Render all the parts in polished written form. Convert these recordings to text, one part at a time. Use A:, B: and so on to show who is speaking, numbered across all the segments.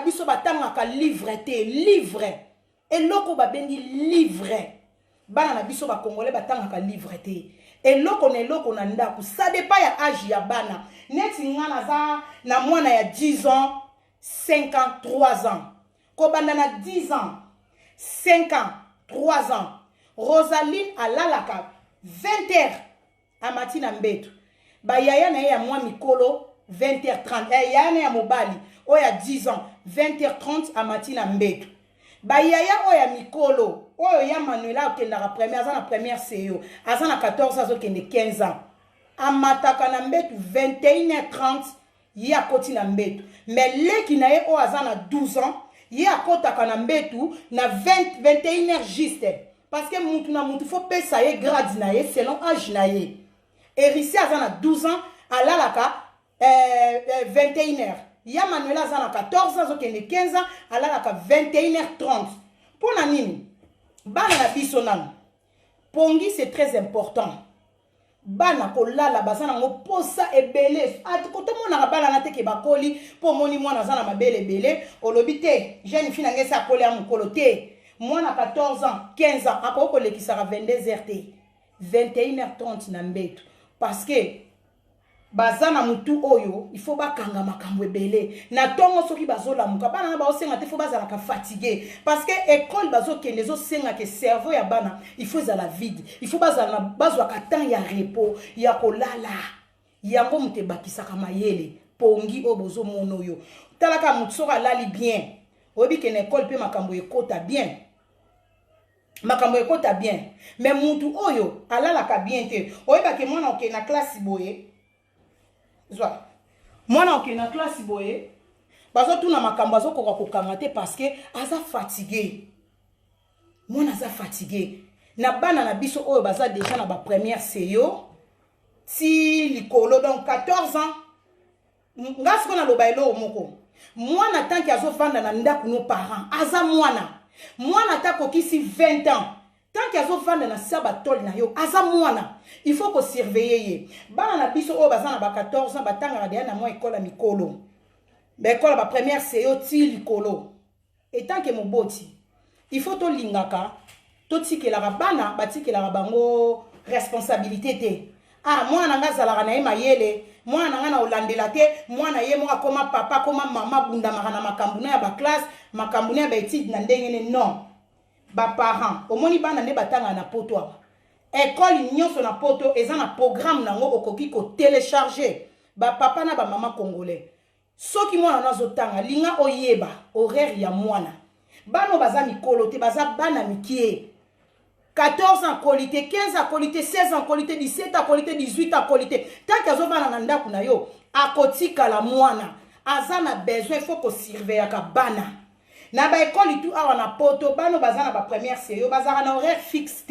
A: biso batanga ka livre te livre eloko babengi livre bana na biso ba congolais batanga ka livre te eloko na eloko na ndako ça dépend ya âge ya bana neti ngana za na mwana ya 10 ans 5 ans 3 ans ko banda na 10 ans 5 ans 3 ans Rosaline alalaka 20h a matina mbeto ba yaya na ya mwa mikolo 20h30 yaya na ya mobali o ya 10 ans 20h30 a matina mbeto ba yaya o ya mikolo oyo ya Manuela okendaka première aza na première CEO aza na 14 azokende 15 ans amataka na mbeto 21h30 ye akoti na mbeto mais leki na ye o aza na 12 ans ye akotaka na mbeto na 21h juste parce que mutu na mutu faut pesa ye grade na ye selon âge na ye Erici aza na 12 ans alalaka 21h ya Manuela aza na 14 ans azokende 15 ans alalaka 21h30 pona nini bana na biso nanu pongi c'est très important bana kolala bazana ngo posa ebele atikoto mona bana na teke bakoli po moni mwana zana mabele ebele olobite jeune fille ngese akoli ya mukolo te mwana 14 ans 15 ans akoko lekisaka 22h te 21h30 na mbeto parce que bazana mutu oyo il faut bakanga makambo ebele na tongo soki bazola muka bana na baosenga te faut bazala ka fatigué parce que école bazo kende zo senga ke cerveau ya bana il faut za la vide il faut bazala bazwa ka temps ya repos ya kolala yango mute bakisaka mayele pongi obozo mono yo talaka mutu soka lali bien obi ke na école pe makambo ekota bien makambo ekota bien mais mutu oyo alala ka bien te oyeba ke mwana oke na classe boye Zwa. Mwana oke na classe boye bazo tuna makambo azo koka kokanga te parce que aza fatigué. Mwana aza fatigué. Na bana na biso oyo baza déjà na ba première CEO ti likolo donc 14 ans. Ngasko na lobailo moko. Mwana tanki azo vanda na ndaku no parents aza mwana. Mwana tako kisi 20 ans. Tant qu'il y a des gens dans sabatol na yo, aza mwana, il faut qu'on surveille. Bana na biso o bazana ba 14 ans batanga radia na mo école mikolo. Ba école ba première CEO ti likolo. Et tant que moboti, il faut to lingaka, to tikela bana batikela bango responsabilité te. Ah mwana nga zalaka na ye mayele, mwana nga na olandela te, mwana ye mo akoma papa koma mama bunda makana makambu na ya ba classe, makambu na ba étude na ndenge non. Ba parents omoni bana ne batanga na poto école nyonso na poto eza na programme nango okoki ko télécharger ba papa na ba mama congolais soki mwana nazo tanga linga oyeba horaire ya mwana bano baza mikolo te baza bana mikie 14 ans qualité 15 ans qualité 16 ans qualité 17 ans qualité 18 ans qualité tant que zo bana na ndaku na yo akotika la mwana aza na besoin il faut ko surveiller ka bana na ba école tout awa na poto bano bazana ba première CEO bazana na horaire fixe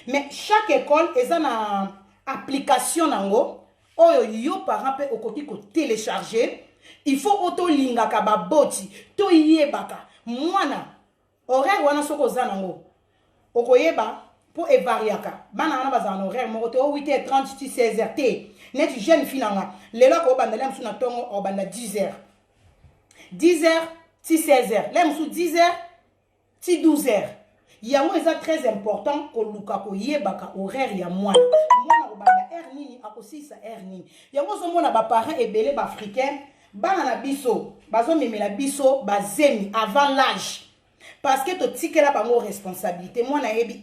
A: mais chaque école eza na application nango oyo yo parent pe okoki ko télécharger il faut auto linga ka ba boti to yebaka mwana horaire wana soko zana ngo okoyeba po evariaka bana na bazana horaire moko to 8h30 ti 16h te net jeune finanga lelo ko banda lem suna tongo o banda 10h 10h ti 16h, là msou 10h, ti 12h. Yango eza très important ko luka ko yebaka horaire ya mwana. Mwana obanda heure nini akosisa heure nini. Yango zo mona ba parents ebele ba africain, bana na biso, bazo memela biso bazemi avant l'âge. Parce que to tikela bango responsabilité. Mwana yebi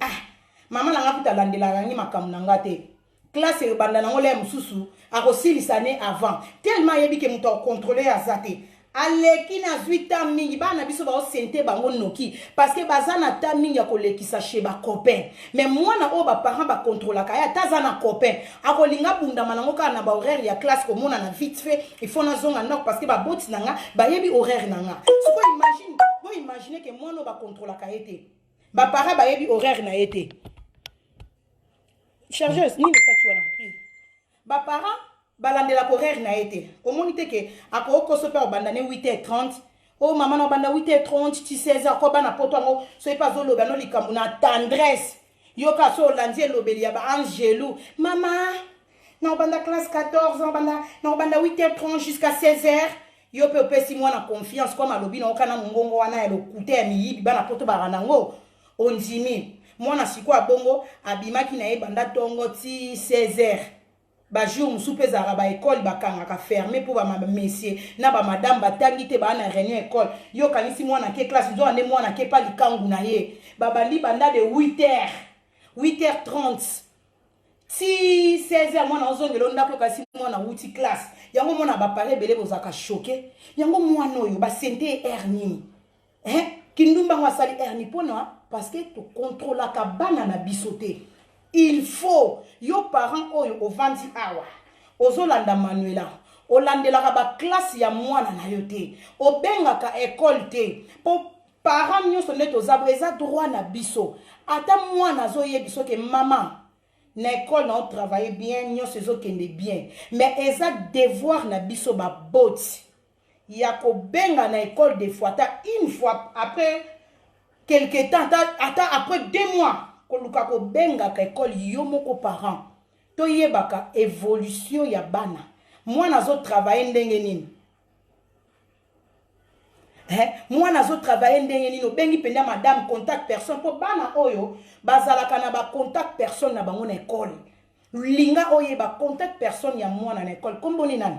A: maman na ngaputa landela rangi makamu na ngate. Classe e banda nango le msusu akosilisa ne avant. Tellement yebi ke muto contrôler azate. Aleki na 8 ans mingi bana biso ba osente bango noki parce que bazana ta mingi akolekisa chez ba copain mais mwana o ba parent ba contrôler kaya tazana copain akolinga bunda manango ka na ba horaire ya classe ko mona na vite fait il faut na zonga nok parce que ba boti nanga ba yebi horaire nanga so imagine que mwana ba contrôler kaya te ba parent ba yebi horaire na été chargeuse ni le katuana ba parent balandela horaire na été omonite ke akoko so pa bandane 8h30 oh maman na banda 8h30 ti 16h ko bana poto ngo so pas zo loba no likambu na tendresse yoka so landie lobeli ya ba angelou mama na banda classe 14 ans banda 8h30 jusqu'à 16h yo pe opesi mwana confiance comme alobi na okana mongongo wana ya lokute ya miyibi bana poto baranango ondimi mwana siko abongo abimaki na ye banda tongo ti 16h ba jour musupe ezalaka ba école bakangaka fermé pour ba messieurs na ba madame batangi te bana réunion école yo kanisi mwana ke classe nzo ande mwana ke pa likangu na ye babandi banda de 8h30 si 16h mwana ozongelo ndako kasi mwana wuti classe yango mwana ba paré belé bozaka choqué yango mwana oyo ba sente nini kindumba ngwa sali ni pona parce que to contrôle ka bana na bisoté. Il faut yo parents oyo ovandi awa ozolanda manuela olandelaka ba classe ya mwana na yo te obengaka école te po parents nyonso nde tozabo eza droit na biso ata mwana azoyebiso ke mama na école na travailler bien nyonso ezokende bien mais eza devoir na biso baboti ya kobenga na école des fois ata une fois après quelque temps ata après 2 mois koluka ko benga ka école yo moko parent to yebaka évolution ya bana mwana zo travailler ndenge nini mwana zo travailler ndenge nini obengi penda madame contact personne po bana oyo bazalaka na ba contact personne na bango na école linga oyo ba contact personne ya mwana na école komboni nani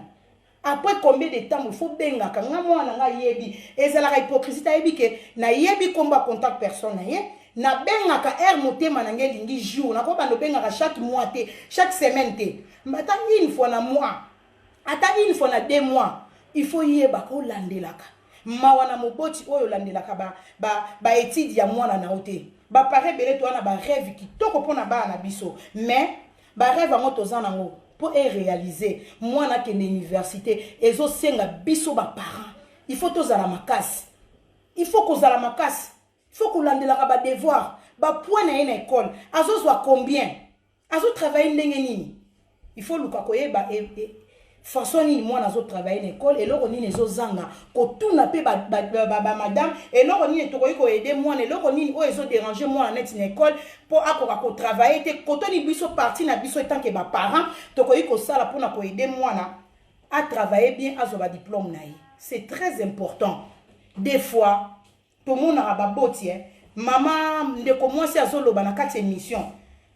A: après combien de temps il faut benga ka nga mwana nga yebi ezalaka hypocrisie ta yebi ke na yebi komba contact personne na ye na benga ka motema na ngeli ngi jour na ko bando benga ka chaque mois te chaque semaine te mbata une fois na mois ata une fois na 2 mois il faut yeba ko landelaka mawana moboti oyo landelaka ba étude ya mwana na ote ba pare belé to na ba rêve ki toko pona ba na biso mais ba rêve ngo tozana ngo pour réaliser mwana ke université ezo senga biso ba parents il faut tozala makasi il faut kozala makasi il faut qu'on lande la devoir ba point na une école azo soit combien azo travailler ndenge nini il faut luka koyeba façon ni moi nazo travailler na école et loko nini ezo zanga ko tuna pe ba madame et loko nini to ko aider moi et loko nini o ezo déranger moi na une école pour akoka ko travailler te koto ni biso parti na biso tant que ba parents to ko sala pour na ko aider moi na à travailler bien azo ba diplôme na c'est très important des fois tout le monde a baboti maman ndeko mwasi azoloba na kati émission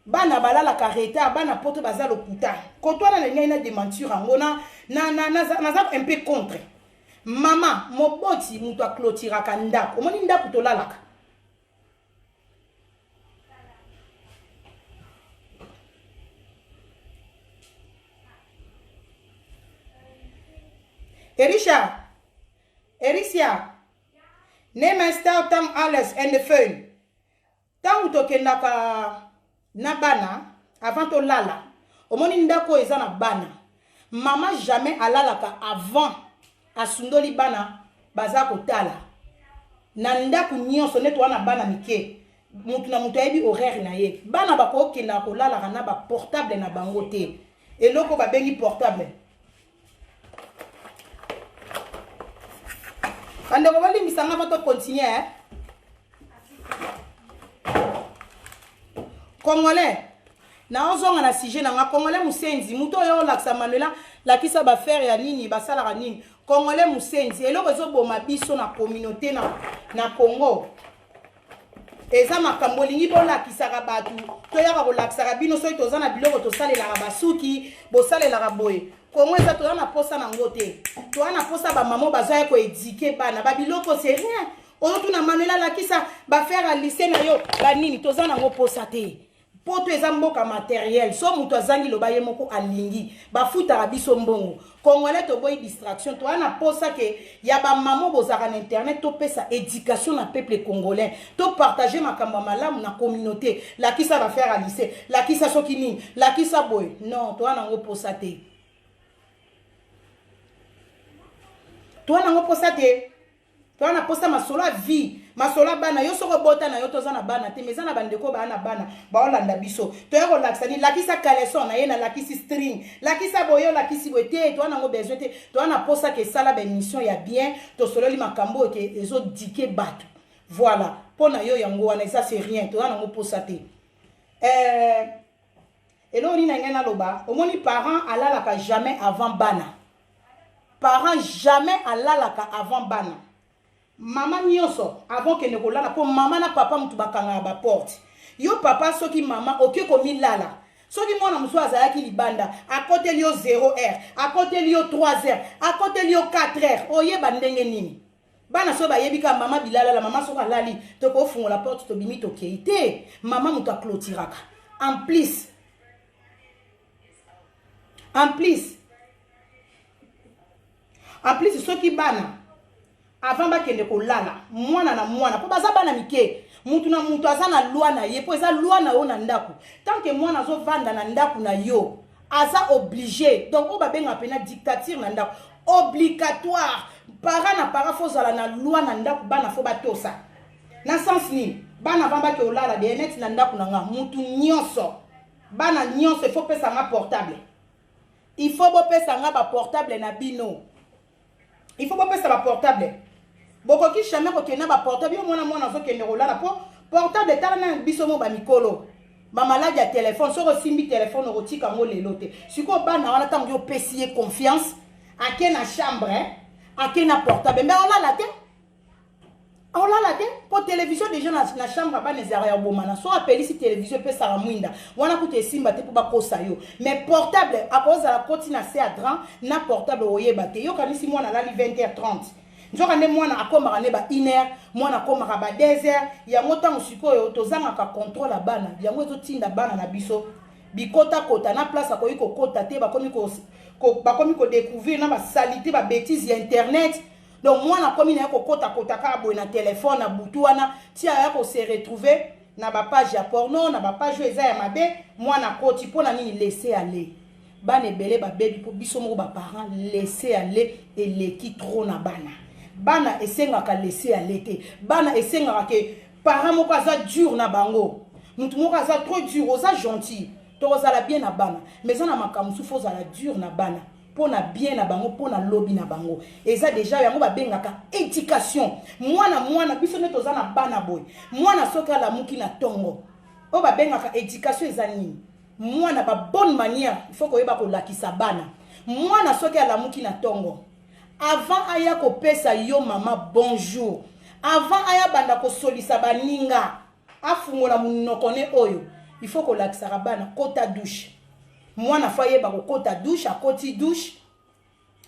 A: bana balala kareta bana poto bazalo puta kotwana na ngai na démentir angona na un peu contre maman moboti muto clôturer ka ndako omoni ndako to lalaka Erisia Nema star tam alles en de feun. Tant to kendaka na bana avant to lala. Omoni ndako eza na bana. Maman jamais alalaka avant asundoli bana baza kotala. Na ndako nyonso neto wana bana mike. Mutu na mutu ayebi horaire na ye. Bana bako kenda ko lala na ba portable na bango te. Eloko ba bengi portable. Quand on va aller misanga va continuer Congolais na ozonga na sujet na Congolais musenzi muto yo laksa manuela la kisa ba faire ya nini ba sala nini Congolais musenzi eloko zo boma biso na communauté na Congo eza makambo lingi bola kisaka batu to yaka ko laksa bino so to zana biloko to salela basuki bo salela boye Congo eza to na posa na ngote to na posa ba maman baza ko éduquer bana ba biloko c'est rien oyo tuna manuela la kisa ba faire à lycée na yo ba nini to zana ngo posa te poto eza mboka matériel so muto azangi loba ye moko alingi ba futa biso mbongo Congolais to boy distraction to na posa ke ya ba maman bozaka na internet to pesa éducation na peuple congolais to partager makambo malamu na communauté la kisa va faire à lycée la kisa sokini la kisa boy non to na ngo posa te to na ngo posa te to na posa masolo vie masola bana yo soko bota na yo tozana bana te mezana bandeko bana bana ba olanda biso to yako laksani lakisa caleçon na ye na lakisi string lakisa boyo lakisi bote to na ngo besoin te to na posa ke sala ba émission ya bien to sololi makambo ke ezo dike batu voilà pona yo yango wana ça c'est rien to na ngo posa te elo ni na ngena loba omoni parent alala ka jamais avant bana parent jamais alalaka avant bana. Maman nyonso avant que ne kolala pour maman na papa mutu bakanga ba porte. Yo papa soki maman oke komi lala. Soki mwana musu azalaki libanda à côté lio 0h, à côté lio 3h, à côté lio 4h. Oye bandenge nini. Bana so ba yebika maman bilala la maman soka lali to ko fungola porte to bimi to keite. Maman mutu clôturaka. En plus soki bana avant bakende kolala mwana na mwana po baza bana mike mutu na mutu aza na loi na ye po eza loi na yo na ndako tant que mwana zo vanda na ndako na yo aza obligé donc o babenga pena dictature na ndako obligatoire parent na parent faut zala na loi na ndako bana fo batosa na sens ni bana vamba ke olala de net na ndako na nga mutu nyonso bana nyonso il faut pesa nga portable il faut bo pesa nga ba portable na bino il faut bo pesa ba portable boko ki jamais ko kena ba portable yo mwana zo kene rolala po portable tala na biso mo ba mikolo ba malade ya téléphone so ko simbi téléphone ko tika ngo lelo te siko bana wana tango yo pesier confiance ake na chambre ake na portable mais on l'a te pour télévision déjà na chambre ba nezara ya bomana so appeli si télévision pe sara mwinda wana ku te simba te po ba kosa yo mais portable a cause la continue c'est adran na portable oyeba te yo kanisi mwana la 20h30 nzoka nde mwana akomaka ne ba 1h mwana akomaka ba 2h yango tango sikoyo tozanga ka contrôle bana yango ezotinda bana na biso bikota kota na place akoyi kokota te bakomi ko découvrir na ba salité ba bêtises ya internet. Donc moi na komi na kokota kota ka boy na téléphone na butu wana ti ya ko se retrouver na ba page ya porno na ba page eza ya mabe moi na koti pona nini laisser aller bana belé ba bebi po biso mo ba parents laisser aller et leki trop na bana esengaka laisser aller te bana esengaka ke parents moko aza dur na bango mutu moko aza trop dur oza gentil to ozala bien na bana mais ça na makamusu faut zala dur na bana pona bien na bango pona lobby na bango eza déjà yango babengaka éducation mwana biso ne toza na bana boy mwana soka la muki na tongo o babengaka éducation eza nini mwana ba bonne manière il faut koyeba ko lakisa bana mwana soka la muki na tongo avant aya ko pesa yo mama bonjour avant aya banda ko solisa baninga afungola munokone oyo il faut ko lakisa bana kota douche mwana foye ba ko kota douche a koti douche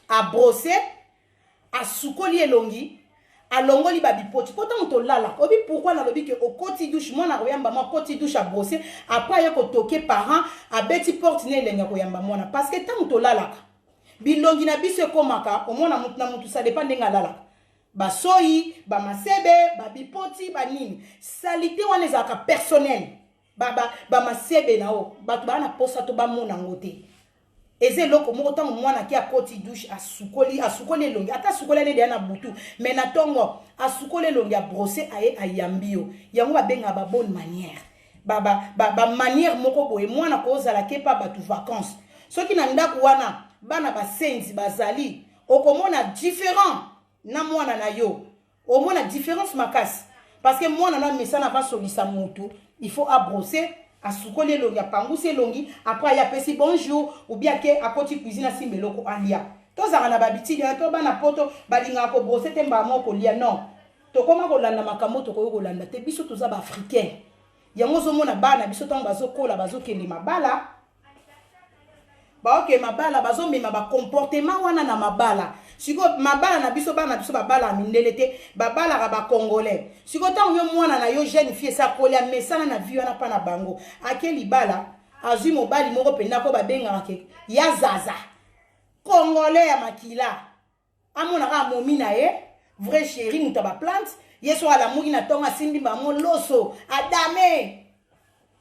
A: a brosser a sukoli elongi a longoli ba bipoti pourtant to lala obi pourquoi na lobi ke o koti douche mwana ko yamba ma koti douche a brosser après ya ko toke parent a beti porte ne lenga ko yamba mwana parce que tant to lala bilongi na biso komaka o mwana mutu na mutu ça dépend ndenga lala ba soyi ba masebe ba bipoti ba nini salité wana ezaka personnel ba masebe na o batu bana posa to ba mona ngote eze loko moko tango mwana ki akoti douche asukoli longi ata sukoli ne na butu mais na tongo asukoli longi a brosser aye ayambio yango babenga ba bonne manière ba manière moko boye mwana ko ozala ke pa batu vacances soki na ndaku wana bana basenzi bazali okomona différent na mwana na yo omona différence makasi parce que mwana na mesana va solisa mutu il faut abrosser a sukole longi a panguse longi après ya pesi bonjour ou bien que a koti cuisine simbeloko alia to zanga na babiti ya to bana poto balinga ko brosser te mba moko lia non to koma ko landa makambo to ko landa te biso to za ba africain yango zo mona bana biso tango bazokola bazokende mabala ba ok mabala bazomema ba comportement wana na mabala siko mabala na biso bana biso babala mindele te babala ka ba congolais siko tango yo mwana na yo jeune fille sa kolia mesana na vie wana pa na bango akeli bala azui mobali moko penda ko babenga ke ya zaza congolais ya makila amona ka momi na ye vrai chéri muta ba plante yeso ala mugi na tonga simbi ba mo loso adame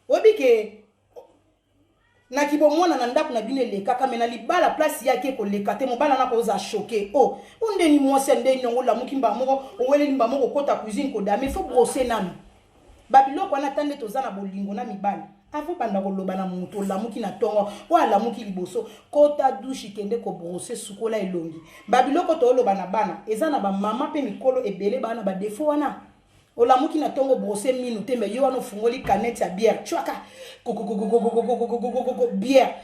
A: obike na kibomona na ndaku na bine leka kamena libala place yake ko leka te mobala na ko za choquer oh unde ni mwose nde nyongo la mukimba moko owele limba moko kota cuisine ko dame faut brosser nanu babiloko na tande tozana bolingo na mibala avant banda ko loba na muto la muki na tongo wala muki liboso kota douche kende ko brosser sukola elongi babiloko to loba na bana ezana ba mama pe mikolo ebele bana ba défaut wana olamuki na tongo brosser minu te me yo wana fungoli canette ya bière chwaka bière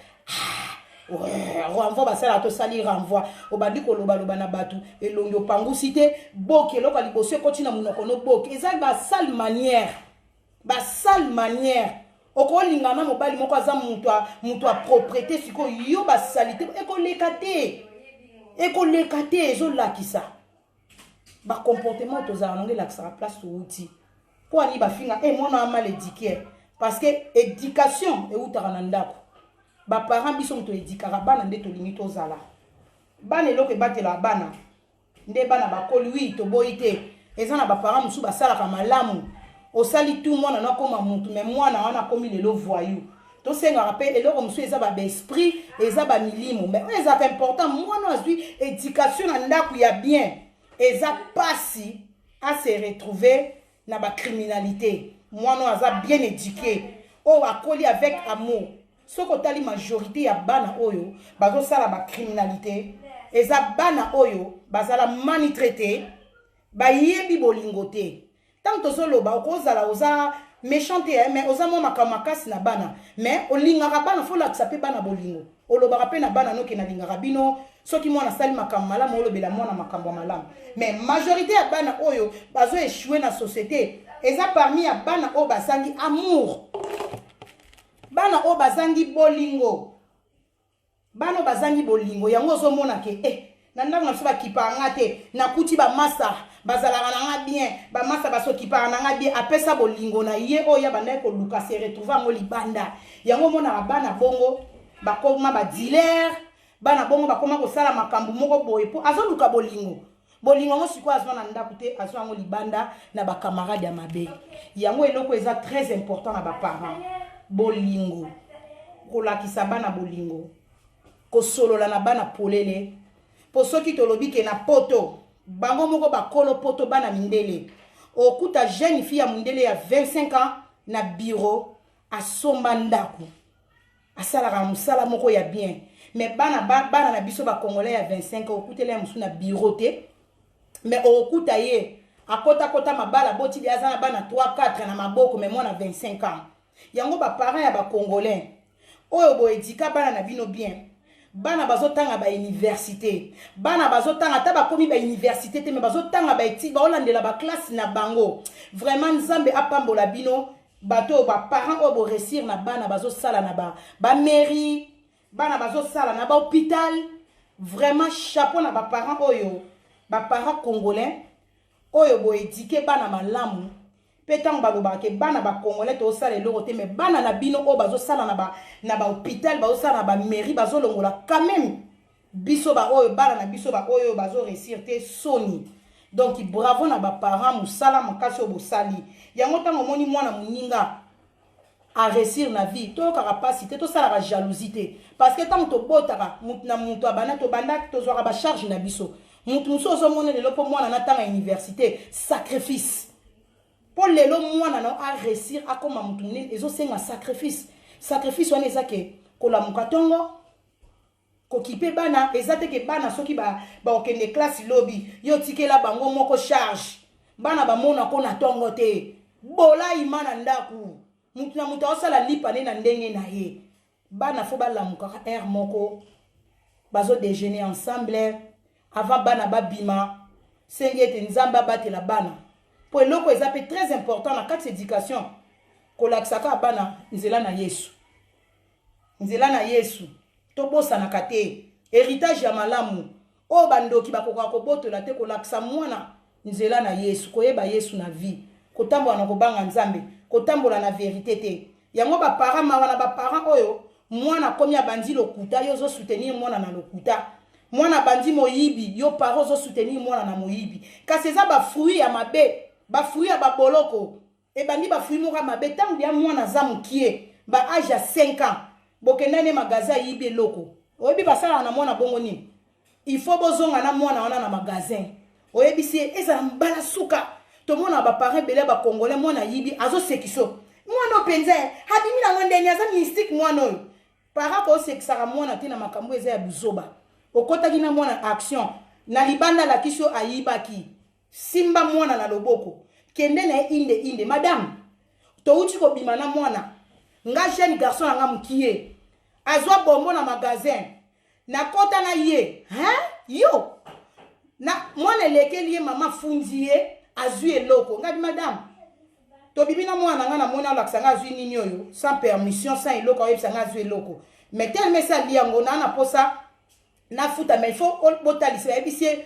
A: renvoi basala to sali renvoi obandi koloba loba na batu elongi opangusi te boke eloko liboso ekoti na munoko no boke eza basale manière okolingana mobali moko aza mutu a propriété siko yo basalite ekoleka te ezolakisa bacomportement tozala nango elakisaka place outi po ani bafinga mwana mal édiqué parce que éducation eutaka na ndako baparent biso moto edikaka bana nde tolingi tozala bana eloko ebatela bana nde bana bakoli wi toboyi te eza na baparent mosusu basalaka malamu osali tu mwana na koma mutu me mwana wana komi lelo voyou tosengaka mpe eloko mosusu eza baesprit eza bamilimo mais oyo ezaka important mwana azwi éducation na ndako ya bien eza pasi à se retrouver na bacriminalité mwana aza bien éduqué oyo akoli avec amour soko tali majorité ya bana oyo bazosala bacriminalité eza bana oyo bazala maltraité bayebi bolingo te tant tozoloba okozala oza méchant te mais oza mo makasi na bana mais olingaka bana fo lakisa pe bana bolingo olobaka pe na bana noke na lingaka bino soki mwana sali makambo malamu olobela mwana makambo malamu mais majorité ya bana oyo bazo échouer na société eza parmi ya bana oyo basangi amour bana oyo bazangi bolingo bana bazangi bolingo yango ozomona ke na ndako na biso bakipaka te nakuti bamasa bazalaka nanga bien bamasa basokipaka nanga bien apesa bolingo na ye oyo ya bandaki koluka se retrouve yango libanda yango omonaka bana bongo bakoma badiler bana bongo bakoma kosala makambo moko boye po azoluka bolingo yango sikoyo azwa na ndako te azwa yango libanda na bakamarade ya mabe yango eloko eza très important na baparent bolingo kolakisa bana bolingo kosolola na bana polele po soki tolobi ke na poto bango moko bakolo poto bana mindele okuta jeune fille ya mindele ya 25 ans na bureau asomba ndako asalaka mosala moko ya bien mais bana na biso bakongolais ya 25 ans okutela ya mosu na bureau te mais okuta ye akota mabala boti de aza na bana 3-4 na maboko mais mwana 25 ans yango baparent ya bakongolais oyo boedika bana na bino bien bana bazotanga bauniversité bana bazotanga ata bakomi bauniversité te me bazotanga baétude baolandela baklasse na bango vraiment nzambe apambola bino bato oyo baparent oyo boresir na bana bazosala na bamairie bana bazosala na bahôpital vraiment chapeau na baparent oyo baparent congolais oyo boedike bana malamu pe tango balobaka ke bana bakongolais tozosala eloko te me bana na bino oyo bazosala na bahôpital bazosala na bamairie bazolongola quand même biso baoyo bana na biso baoyo bazoresir te soni donc bravo na baparent mosala makasi oyo bosali yango ntango omoni mwana moninga aresir na vie toyokaka mpasi te tosalaka jalousie te parce que ntango tobotaka mutu na mutu abanda tobandaki tozwaka bacharge na biso mutu mosusu ozomona lelo mpo mwana natanga université sacrifice po lelo mwana na aresir akoma mutu monene ezosenga sacrifice wana eza ke kolamuka ntongo kokipe bana eza te ke bana soki bakokende classe lobi yo tikela bango moko charge bana bamona ko na ntongo te bolaima na ndaku mutu na mutu aosala lipa nde na ndenge na ye bana fo balamukaka aire moko bazodejeuner ensemble avant bana babima sengi ete nzambe abatela bana po eloko eza mpe très important na kati éducation kolakisaka bana nzela na yesu tobosanaka te héritage ya malamu oyo bandoki bakokaka kobotola te kolakisa mwana nzela na yesu koyeba yesu na vie kotambola na kobanga nzambe kotambola na vérité te yango baparent mawa na baparent oyo mwana komi abandi lokuta yo ozosoutenir mwana na lokuta mwana bandi moyibi yo paro ozosoutenir mwana na moyibi kasi eza bafruit ya mabe bafruit ya baboloko ebandi bafruit moko ya mabe ntango ya mwana aza mokie baage ya 5 ans bokendani magasin ayibi eloko oyebi basalaka na mwana bongo nini il faut bozonga na mwana wana na magasin oyebisi ezala mbala suka tomona baparent bele bakongolais mwana ayibi azosekiso mwana openza habimi nango ndeni aza mystique mwana oyo para kosekisaka mwana te na makambo eza ya buzoba okotaki na mwana action na libanda lakisi oyo ayibaki simba mwana na loboko kende na ye inde madame touti kobima na mwana nga jeune garçon nanga mokie azwa bombo na magasin na kota na ye yo na mwana lekeli ye mama fundi ye azwi eloko ngadi madame to bibina mwana nga na mona laksa nga azwi nini oyo sans permission sans eloko oyebisa nga azwi eloko mais tellement ça liango na posa na futa mais il faut botalisa yebisie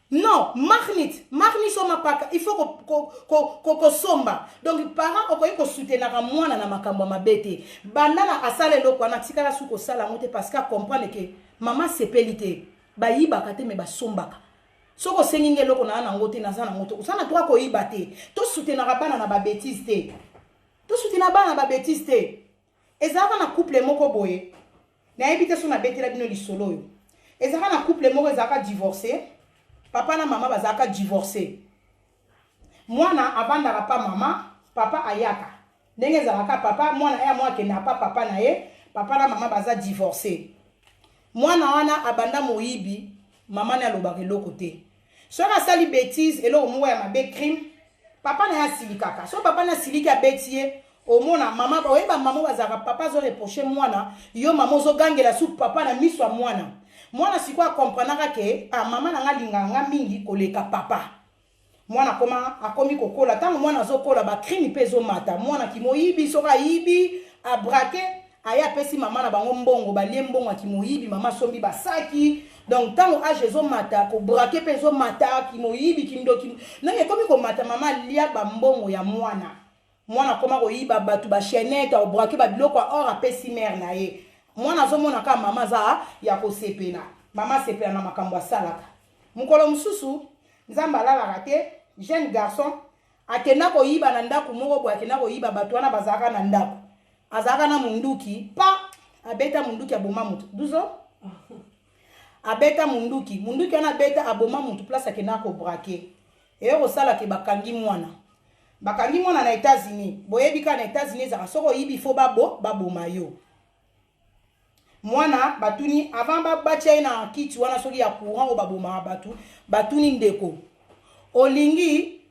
A: non magnit soma paka il faut ko somba donc parents okoyi ko soutenir ka mwana na makambo mabete bandana asala eloko ana tikala suko sala mote parce que comprendre que maman sepelité ba yibaka te me ba sombaka soko senginge eloko na ngote na zana moto usana toi ko yibate to soutenir bana na ba bêtise te to soutenir bana na ba bêtise te ezaka na couple moko boye na ebite so na betela bino lisolo yo ezaka na couple moko ezaka divorcé papa na mama bazaka divorcé mwana abandaka pa mama papa ayaka ndenge ezalaka papa mwana ya mwa kenda pa papa na ye papa na mama baza divorcé mwana wana abanda moyibi mama na alobaka eloko te soki asali bêtise eloko moko ya mabe crime papa na ye asilikaka so papa na asiliki abeti ye omona mama oyeba mama bazalaka papa azoreproche mwana yo mama ozogangela su papa na miso ya mwana sikoyo akomprenaka ke mama nanga alingaka mingi koleka papa mwana akomi kokola ntango mwana azokola bakrimi mpe ezomata mwana kimoyibi soki ayibi abrake aye apesi mama na bango mbongo balie mbongo akimoyibi mama asombi basaki donc ntango age ezomata kobrake mpe ezomata kimoyibi kindoki nanga ekomi komata mama alia bambongo ya mwana akoma koyiba bato bachenete aobrake babiloko or apesi mere na ye mwana azomona ka mama za ya kosepela mama sepela na makambo asalaka mukolo mususu nzamba alalaka te jeune garçon akenda koyiba na ndako moko boye akenda koyiba bato wana bazalaka na ndako azalaka na munduki pa abeta munduki aboma mutu duzo abeta munduki wana abeta aboma mutu place akenda kobrake eyo kosalaka bakangi mwana na États-Unis boyebika na États-Unis ezaka soko yibi fo baboma yo mwana batuni avant batia na kiti wana soki ya courant o baboma batuni ndeko olingi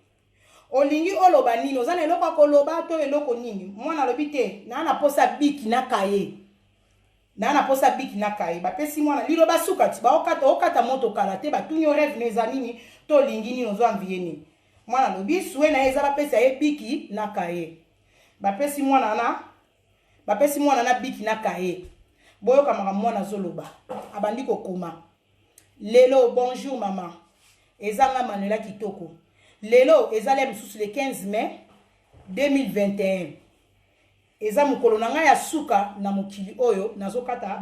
A: oloba nini ozana eloko koloba to eloko nini mwana lobi te na posa biki na kaye bapesi mwana lilo basuka ti okata moto kala te batuni rêve neza nini to lingi nini ozo envie nini mwana lobi suwe na eza bapesi ye biki na kaye bapesi mwana na biki na kaye boyo kamaka mwana zoloba abandi kokoma lelo bonjour mama ezanga manuela kitoko lelo ezale mususu le 15 mai 2021 eza mukolo nanga ya suka na mukili oyo nazokata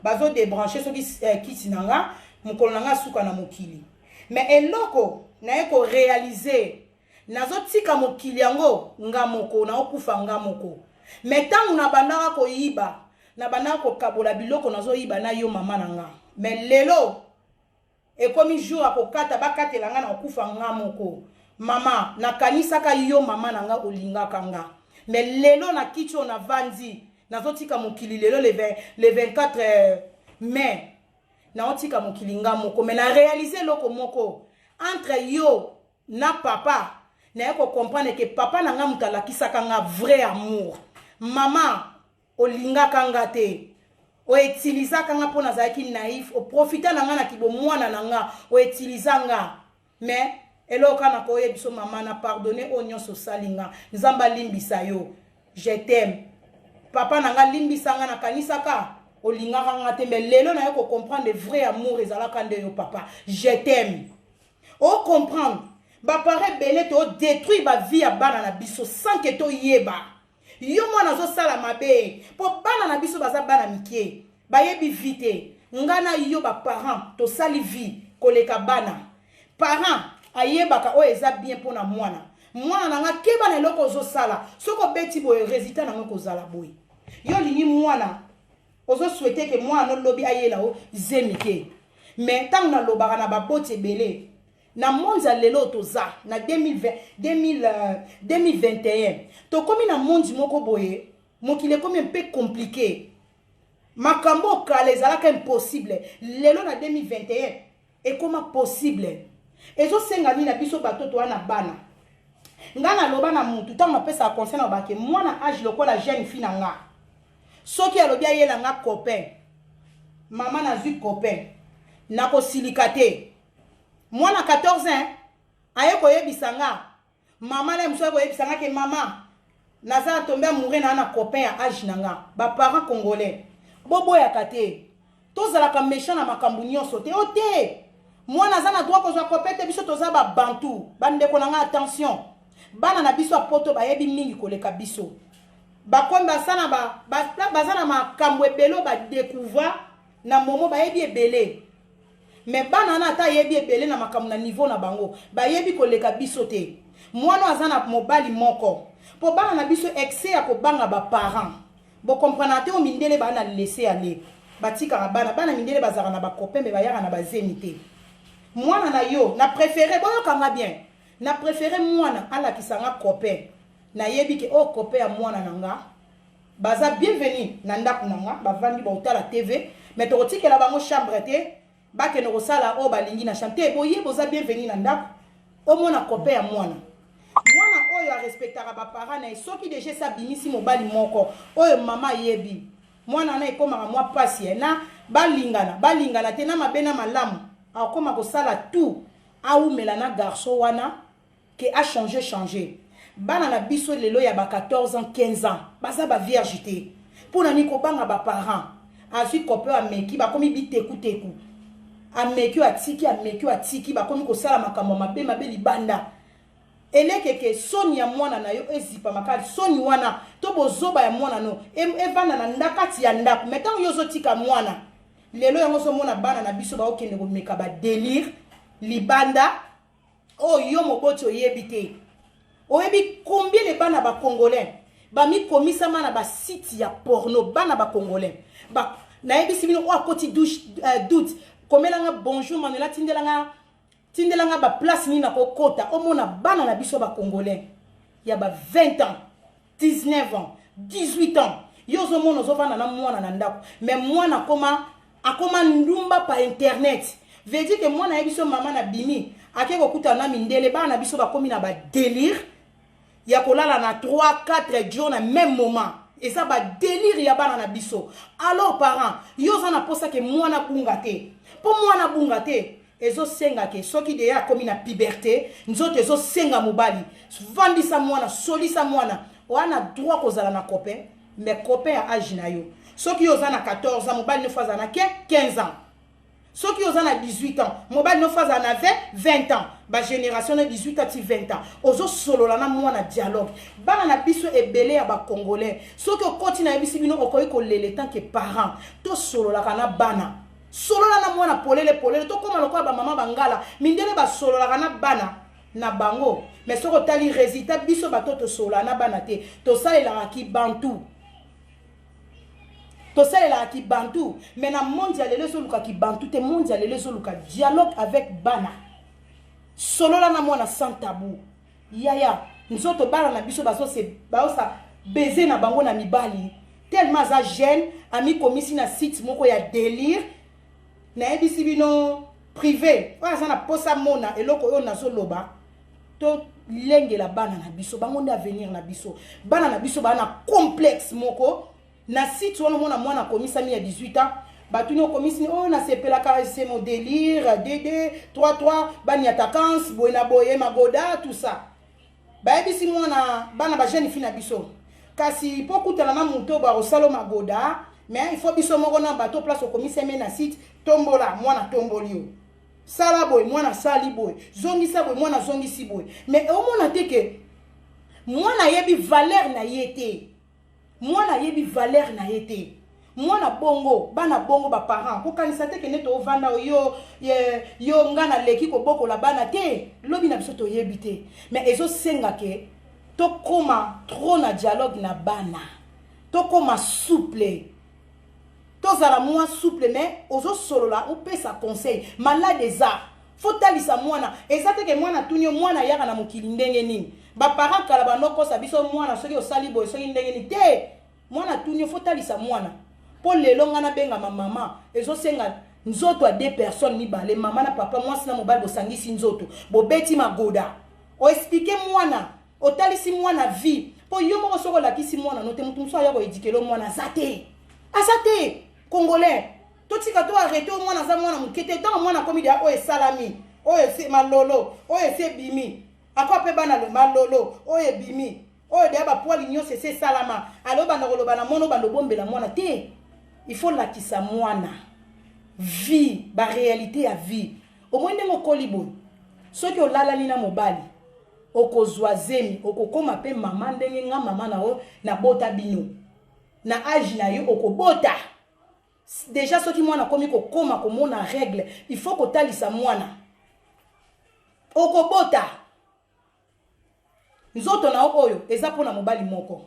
A: bazo débrancher soki kiti nanga mukolo nanga suka na mukili mais eloko na eko réaliser nazotika mukili yango nga moko na okufa nga moko mais tangu na bandaka koyiba na bandaka kokabola biloko nazoyiba na yo mama nanga mais lelo ekomi jour akokata bakatela nga na okufa nga moko mama nakanisaka yo mama nanga olingaka nga mais lelo na kicho na vandi nazotika mokili lelo le 24 mai naotika mokili nga moko mais na réaliser loko moko entre yo na papa na eko comprendre que papa nanga mutalakisaka nga vrai amour mama olingaka nga te oetilizaka nga mpo nazalaki naïf oprofita na nga na kibo mwana na nga oetiliza nga mais eloka na koye biso mama na pardonner o nyonso osali nga nzamba limbisa yo je t'aime papa na nga limbisa nga na kanisaka olingaka nga te mais lelo na yo ko comprendre vrai amour ezalaka nde yo papa je t'aime o comprendre ba pare belé to détruire ba vie ya bana na biso sans que to yeba yo mwana zo sala mabe po bana na biso baza bana mikie bayebi vite ngana yo ba parents to sali vie koleka bana parents ayebaka o eza bien pona mwana nanga keba na eloko zo sala soko beti boye résultat nango kozala boye yo lingi mwana ozo souhaiter que mwana no lobi ayela o zemike mais tant na lobaka na baboti ebele na monza lelo toza na 2021 to komi na monzi moko boye mokile komi un peu compliqué makambo kala ezalaka impossible lelo na 2021 ekoma possible ezosenga nini na biso batoto wana bana nga na loba na mutu ntango apesa conseil na bake mwana age lokola jeune fille na nga soki alobi ayela nga copain Maman n'a vu copain. N'a ko silikate. Moi na 14 ans. Aye ko yebisanga. Maman na mso ko yebisanga ke maman. Naza tombé mourir na copain à âge nanga. Ba parents congolais. Bobo ya kate. Tozala ka méchant na makambu nyonso te. Ote. Moi naza na droit ko zo copain te biso toza ba bantu. Bande ko nanga attention. Bana na biso poto ba yebi mingi koleka biso. Ba komba sana ba bazana makambu ebelo ba découvrir na momo ba yebi ebele. Mais bana na ta yebi ebele na makambu na niveau na bango. Ba yebi koleka biso te. Moi no azana mobali moko. Po bana na biso excès ya ko banga ba parents. Bo comprenate o mindele bana laisser aller. Batika bana mindele bazara na ba copain mais ba yara na ba zenité. Moi na yo na préféré boyo kanga bien. Na préféré moi na ala kisanga copain. Na yebi ke o copain ya moi na nanga. Baza bienvenue na ndaku nanga ba vandi ba utala TV mais to tike la bango chambre te ba ke no sala o balingi na chambre boye boza bienvenue na ndaku o mona copain ya moi na. Mwana oyo a respectera ba parents na soki déjà sa bimisi mobali moko oyo mama yebi mwana na ekoma mwa pasi na balingana te na mabena malamu akoma ko sala tout a umela na garçon wana que a changé bana na biso lelo ya ba 14 ans 15 ans baza ba vierge te pona ni ko banga ba parents afi copain ameki ba komi biteku ameki atiki ba komi ko sala makambo mabe libanda elekeke soni ya mwana na yo ezipa makali soni wana to bozoba ya mwana no evana na ndakati ya ndaku metango yo zotika mwana lelo yango so mona bana na biso ba okende ko meka ba délire libanda o yo moboti oyebite oyebi combien les bana ba congolais ba mi komisa mana ba site ya porno bana ba congolais ba na yebi sibino o akoti doute komelanga bonjour manela tindelanga ba place ni na kokota omona bana na biso ba congolais ya ba 20 ans 19 ans 18 ans yozo mono zo vana na mwana na ndako mais mwana akoma ndumba pa internet veut dire que mwana ya biso mama na bimi akeko kuta na mindele bana na biso ba komi na ba délire ya kolala na 3 4 jours na même moment et ça ba délire ya bana na biso alors parents yozo na posa ke mwana bunga te po mwana bunga te ezo senga ke soki deya komi na puberté nzoto ezo senga mobali vandisa mwana solisa mwana wana droit kozala na copain mais copain ya âge na yo soki yoza na 14 ans mobali ne faza na 15 ans soki yoza na 18 ans mobali ne faza na 20 ans ba génération de 18 à 20 ans ozo solola na mwana dialogue bana na biso ebele ya ba congolais soki okoti na bisi bino okoyi ko lele tant que parents to solola kana bana solola na mwana polele to koma lokola ba mama bangala mindele ba solola kana bana na bango mais soko tali résultat biso bato to solola na bana te to salela ki bantu mais na mondial les soluka ki bantu te mondial les soluka dialogue avec bana solola na mwana sans tabou yaya nzoto bana na biso baso se baosa baiser na bango na mibali tellement za jeune ami komisi na site moko ya délire na ebisi bino privé wana sana posa mona eloko yo nazoloba to lengela bana na biso bango nde avenir na biso bana na biso bana complexe moko na site wana mwana komisa mi ya 18 ans batuni okomisi oh na sepela ka c'est mon délire dd 33 bani attaquance boyena boye magoda tout ça ba ebisi mwana bana ba jeune fille na biso kasi pokutana na muto ba osalo magoda mais il faut biso moko na bato place okomisa me na site tombola mwana tombolio sala boy mwana sali boy zongisa boy mwana zongisi boy mais au mona te ke mwana yebi valeur na yete mwana yebi valeur na yete mwana bongo bana bongo ba parents ko kanisa te ke neto ovanda yo ngana leki ko boko la bana te lobi na biso to yebi te mais ezo senga ke to koma trop na dialogue na bana to koma souple tozala mwa souple mais ozo solola ou pesa conseil malade eza faut talisa mwana ezate ke mwana tunyo mwana yaka na mokili ndenge nini ba parents kala banoko sa biso mwana soki osali boy soki ndenge nini te mwana tunyo faut talisa mwana po lelo ngana benga mama ezo senga nzoto a deux personnes mibale mama na papa mwasi na mobali bosangisi nzoto bobeti magoda o expliquer mwana o talisi mwana vie po yo moko soko lakisi mwana no te mutu muso ya ko edikelo mwana zate asate congolais totika to arrêter au mwana za mwana mukete tant mwana komi dia o salami o ese malolo o ese bimi akwa pe bana le malolo o e bimi o dia ba poili nyose ese salama alo bana koloba na mono bando bombela mwana te il faut la kisa mwana vie ba réalité ya vie au moins ndenge okolibo soki olala ni na mobali okozwa zemi okokoma pe mama ndenge nga mama na o na bota bino na âge na yo okobota déjà soki mwana komi kokoma komona règle il faut kotalisa mwana okobota nzoto na oyo eza pona mobali moko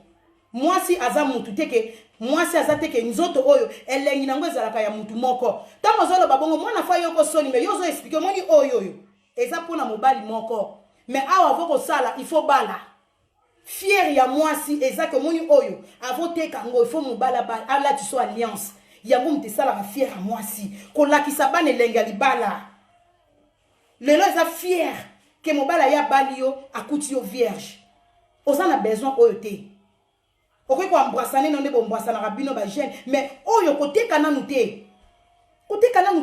A: mwasi aza mutu teke mwasi aza teke nzoto oyo elengi nango ezalaka ya mutu moko tango zolo babongo mwana fa yoko soni me yozo expliquer moni oyo eza pona mobali moko mais awa voko sala il faut bala fier ya mwasi eza ke moni oyo avoteka ngo il faut mobala bala ala tu so alliance yango mte sala fier ya mwasi kolakisa bana elenga libala lelo eza fier ke mobala ya bali yo akuti yo vierge osana besoin oyo te okoki koambrasane nonde bombrasanaka bino bagene mais oyo koteka nanu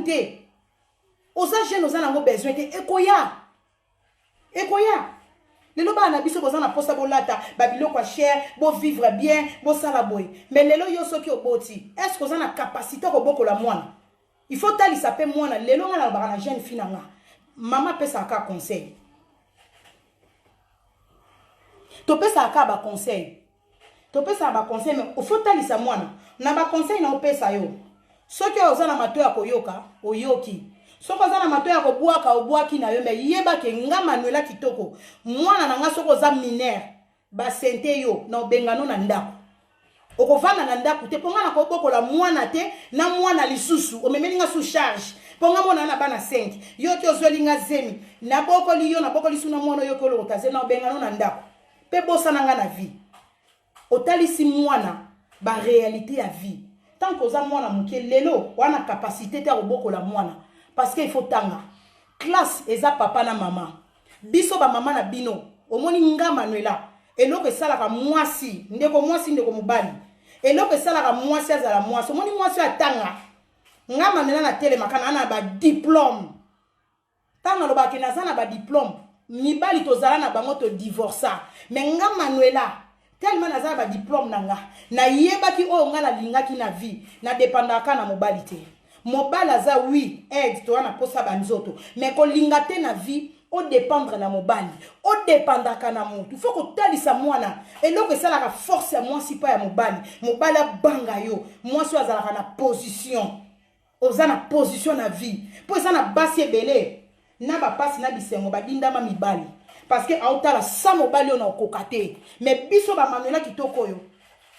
A: te oza jeune oza nango besoin te ekoya lelo bana biso boza na posa bolata babiloko cher bo vivre bien bo sala boy mais lelo yo soki oboti est-ce que oza na capacité kobokola mwana il faut talisa pe mwana lelo nga na baka na jeune fille nga mama pesa ka conseil to pesa ka ba conseil mais il faut talisa mwana na ba conseil na opesa yo soki oza na mato ya koyoka oyoki soko oza na mato ya kobwaka obwaki na yo me yeba ke nga manuela kitoko mwana na nga soko oza minere basente yo na obengano na ndako okovanda na ndako te ponga na kobokola mwana te na mwana lisusu omemeli nga sous charge ponga mwana na bana 5 yo ki ozweli nga zemi na bokoli yo na bokoli suna mwana yo ko lotaze na obengano na ndako pe bosana nga na vie otalisi mwana ba réalité ya vie tant que oza mwana muke lelo wana capacité te kobokola mwana parce qu'il faut tanga classe eza papa na mama biso ba mama na bino omoni nga manuela eloko esalaka mwasi ndeko mobali eloko esalaka mwasi azala mwasi omoni mwasi atanga nga manuela na tele makana na ba diplôme tanga lobaki nazana ba diplôme mibali tozala na bango to divorça mais nga manuela tellement nazala ba diplôme nanga na yebaki o nga la lingaki na vie na dépendaka na mobali te mobali aza oui aide to wana posa banzoto mais ko lingate na vie o dépendre na mobali o dépendaka na mutu faut ko talisa mwana eloko esalaka force ya mwasi pa ya mobali banga yo mwasi azalaka na position oza na position na vie po eza na basi ebele na bapasi na bisengo badindama mibali parce que autala sa mobali ona okokate mais biso ba manuela kitoko yo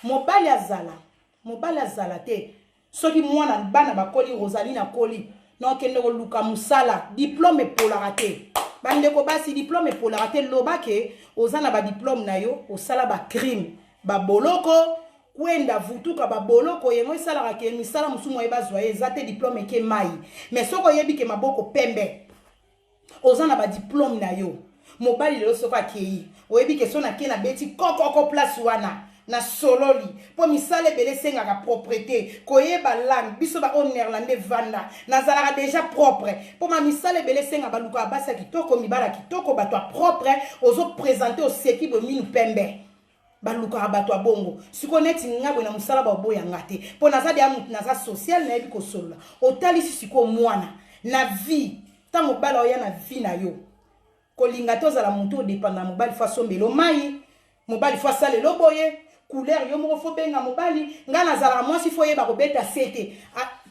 A: mobali azala te soki mwana bana bakoli Rosaline akoli no kende ko luka musala diplôme polaka te bandeko basi diplôme polaka te lobake ozana ba diplôme na yo osala ba crime ba boloko kwenda vutuka ba boloko yengo isalaka ke misala musumo ebazwa ezate diplôme ke mai mais soko yebi ke maboko pembe ozana ba diplôme na yo mobali lelo soko akei oyebi ke sona ke na beti kokoko place wana na sololi po misale bele sengaka propreté koyeba langue biso ba on néerlandais vanda nazalaka déjà propre po ma misale bele senga baluka basa kitoko mibala kitoko bato propre ozo présenter au seki bo minu pembe baluka bato bongo sikoneti ngabwe na musala ba boya ngate po nazadi ya mutu naza social na yebi ko solola otalisi siko mwana na vie ta mobala oya na vie na yo kolinga tozala mutu dépendant mobali façon mbelo mai mobali fa sale loboye couleur yo moko fo benga mobali nga nazala mwasi fo yeba kobeta sete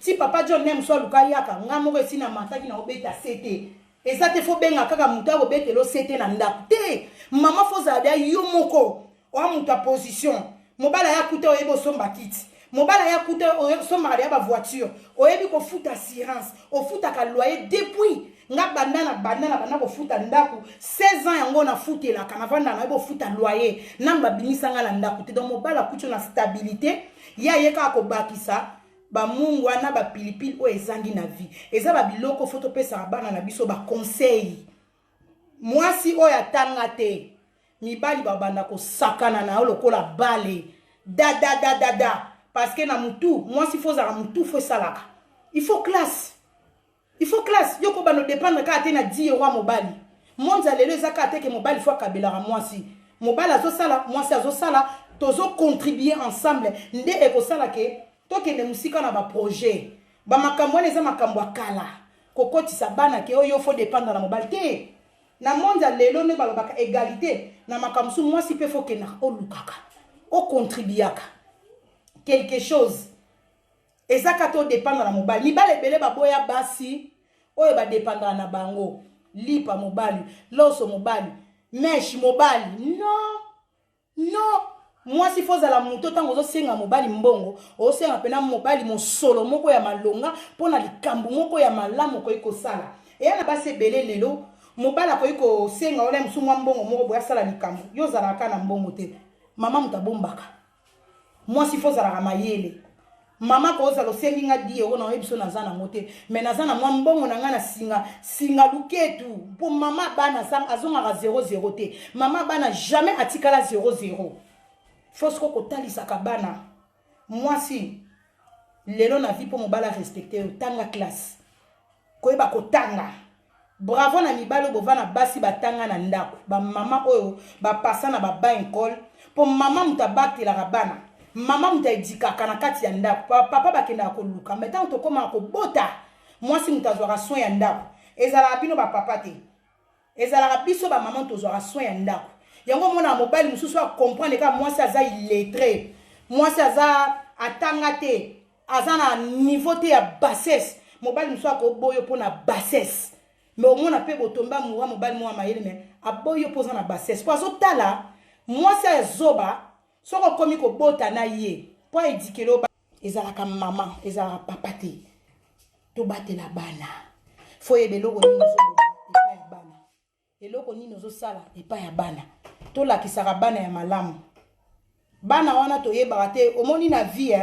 A: ti papa John nem so luka yaka nga moko esina mataki na obeta sete ezate fo benga kaka mutu akobetelo sete na ndako te mama fo zala yo moko o mutu a position mobala ya kuta oyeba somba kiti mobala ya kuta somba ya ba voiture oyebi ko futa assurance o futa ka loyer depuis nga bandana ko futa ndaku 16 ans yango na futela kana vanda na bo futa loyer namba binisa nga na ndaku te donc mobala kucho na stabilité ya yeka ko bakisa ba mungu na ba pilipili o ezangi na vie eza ba biloko photo pesa bana na biso ba conseil mwasi o ya tanga te mibali ba banda ko sakana na lokola bale da parce que na mutu mwasi fo za mutu fo salaka il faut classe. Il faut classe. Yoko ba no dépendre ka atena 10 euros mobali. Monza lelo ezaka ateke mobali faut kabela moi si. Mobali azo sala, moi si azo sala, tozo contribuer ensemble. Nde eko sala ke tokende musika na ba projet. Ba makambo eza makambo akala. Kokotisa bana ke oyo faut dépendre na mobali te. Na monza lelo ne balobaka égalité. Na makambo su moi si pe faut ke na olukaka. O contribuaka. Quelque chose. Ezaka to dépendre na mobali. Mibale bele baboya basi. Oyo ba dépendre na bango. Lipa mobali. Loso mobali. Mesh mobali. Non. Non. Moi si faut la moto tango zo senga mobali mbongo. O senga pena mobali mo solo moko ya malonga. Pona likambu moko ya malamu ko iko sala. E yana basi bele lelo. Mobali ko iko senga ole msumwa mbongo moko boya sala likambu. Yo zalaka na mbongo te. Mama mutabombaka. Moi si faut la mayele. Mama ko za lo sengi nga die ona ebiso na zana mote mais na zana mwa mbongo na nga na singa luketu pour mama bana sang azonga 00 te mama bana jamais atikala 00 faut ko kotalisa ka bana moi si lelo na vie pour mobala respecter tanga classe ko eba ko tanga bravo na mibalo bovana basi batanga na ndako ba mama oyo ba passa na ba école pour mama mutabatela ka bana Maman mta edika kana kati ya ndako papa bakenda ko luka mais tant to koma ko bota moi si mutazwaka soin ya ndako ezala bino ba papa te ezala biso ba maman tozwaka soin ya ndako yango mona mobile mususu a comprendre ka moi si aza illettré moi si aza atanga te aza na niveau te ya bassesse mobile mususu ko boyo pona bassesse mais au mona pe botomba muwa mobile mo mayele mais aboyo poza na bassesse po azotala moi si azoba soko komi ko bota na ye po edikelo ba ezalaka maman ezalaka papa te to batela bana fo yebeloko nini epa ya bana eloko nini ozosala epa ya bana to lakisaka bana ya malamu bana wana toyebaka te omoni na vie